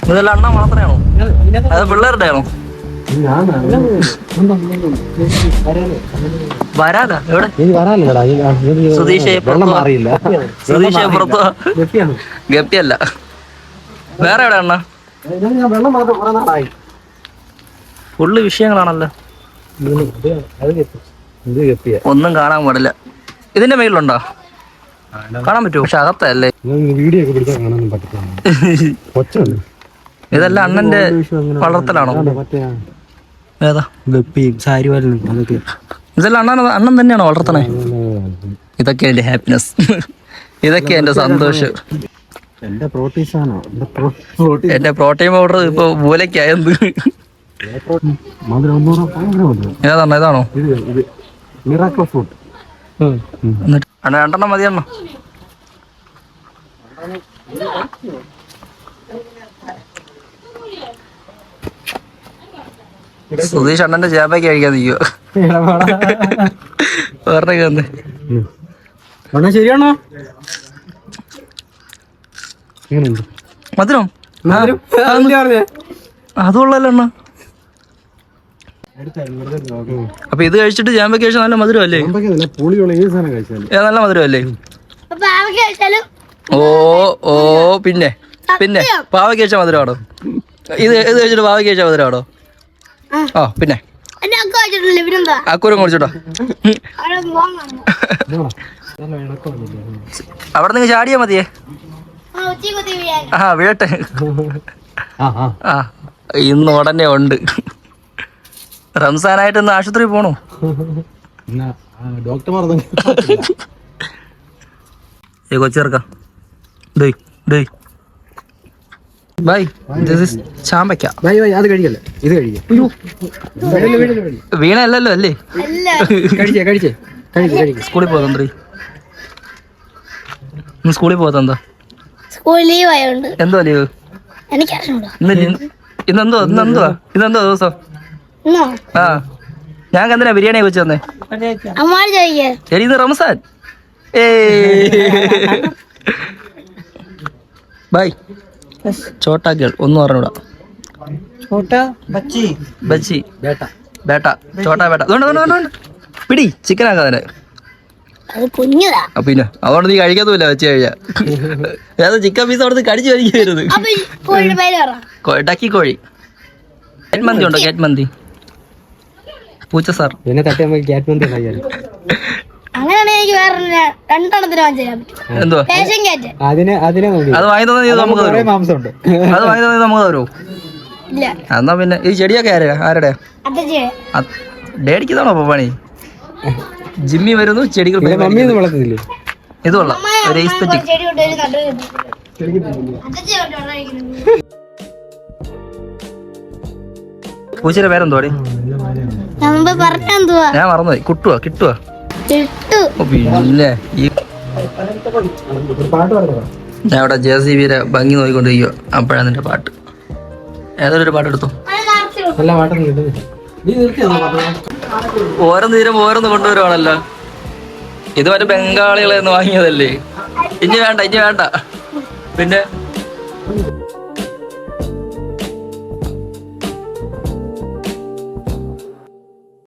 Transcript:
ഇതെല്ലാം അണ്ണ മാത്രമാണോ അത് പിള്ളേരുടെ ആണോ? വരാലാ എവിടെ? സുധീഷെ പുറത്ത് ഗപ്പിയല്ല. വേറെ എവിടെ അണ്ണ? ഫുള്ള് വിഷയങ്ങളാണല്ലോ. ഒന്നും കാണാൻ പാടില്ല. ഇതിന്റെ മേളിലുണ്ടോ? കാണാൻ പറ്റുമോ? പക്ഷെ അകത്തല്ലേ. ഇതെല്ലാം അണ്ണന്റെ വളർത്തലാണോ? ഏതാ? ഇതെല്ലാം അണ്ണൻ തന്നെയാണോ വളർത്തണേ? ഇതൊക്കെ എന്റെ ഹാപ്പിനെസ്, ഇതൊക്കെ എന്റെ സന്തോഷം. എന്റെ പ്രോട്ടീൻ പൗഡർ ഇപ്പൊ മൂലക്കായത്. ഏതാണോ? ഇതാണോ? അണ്ണ രണ്ടെണ്ണം മതി അണ്ണ. സുധീഷ് അണ്ണന്റെ ചേമ്പയ്ക്ക് കഴിക്കാൻ നിൽക്കുക. ശരിയാണോ? മധുരം അതുള്ളല്ലോ അണ്ണ. അപ്പൊ ഇത് കഴിച്ചിട്ട് ചേമ്പയ്ക്ക് കഴിച്ചാൽ നല്ല മധുരമല്ലേ? നല്ല മധുരമല്ലേ? ഓ ഓ പിന്നെ പിന്നെ പാവയ്ക്ക് കഴിച്ചാൽ മധുരമാണോ? ഇത് കഴിച്ചിട്ട് പാവയ്ക്ക് കഴിച്ചാൽ മധുരമാണോ? ആ പിന്നെ അക്കൂരം കുടിച്ചോട്ടോ. അവിടെ നിങ്ങൾ ചാടിയാ മതിയേ. ആ വീട്ടെ. ആ ഇന്ന് ഉടനെ ഉണ്ട്. റംസാനായിട്ട് ഇന്ന് ആശുപത്രി പോണോ? കൊച്ചിറക്ക ബൈ. ചാമ്പയ്ക്ക അത് കഴിക്കല്ലേ, ഇത് കഴിക്കാം. വീണല്ലോ അല്ലേ? സ്കൂളിൽ പോകത്തന്ത്രി സ്കൂളിൽ പോകത്തെന്താ? എന്തോ ലീവ്? ഇന്നെന്തുവാ ദിവസം? ആ ഞാൻ എന്തിനാ ബിരിയാണി വെച്ച് തന്നെ? ശരി, ഇത് റംസാൻ. ബൈ. ചോട്ടാ ഗേൾ ഒന്നും പറഞ്ഞൂടാ. ബച്ചി ബേട്ട ചോട്ടാ ബേട്ട. പിടി ചിക്കൻ ആക്കാതെ. പിന്നെ അതുകൊണ്ട് നീ കഴിക്കത്തുമില്ല വെച്ച് കഴിഞ്ഞാ. ഏത് ചിക്കൻ പീസ് അവിടെ കടിച്ചു കഴിക്കരുത്. ഡക്കി കോഴി. ഗേറ്റ് മന്തി ഉണ്ടോ? ഗേറ്റ് മന്തി പൂച്ച സാർ എന്നെ തട്ടി ഗേറ്റ് മന്തി എന്തുവാ അത് വാങ്ങി തന്നെ നമുക്ക് തരുമോ? എന്നാ പിന്നെ ഈ ചെടിയൊക്കെ ആരുടെ? ഡേഡിക്ക് താണോ പണി? ജിമ്മി വരുന്നു, ചെടികൾ വളർത്തുന്നില്ലേ? ഇത് കൊള്ളാം, ഒരു എസ്തെറ്റിക്. പൂച്ചയുടെ പേരെന്തോടി? ഞാൻ മറന്നുപോയി. കിട്ടുവാ പിന്നെ ഞാൻ ഇവിടെ JCB ഭംഗി നോക്കിക്കൊണ്ടിരിക്കുക. അപ്പോഴാണ് നിന്റെ പാട്ട്. ഏതൊരു പാട്ട് എടുത്തു. ഓരോന്ന് കൊണ്ടുവരുവാണല്ലോ. ഇത് മറ്റേ ബംഗാളികളെന്ന് വാങ്ങിയതല്ലേ? ഇനി വേണ്ട പിന്നെ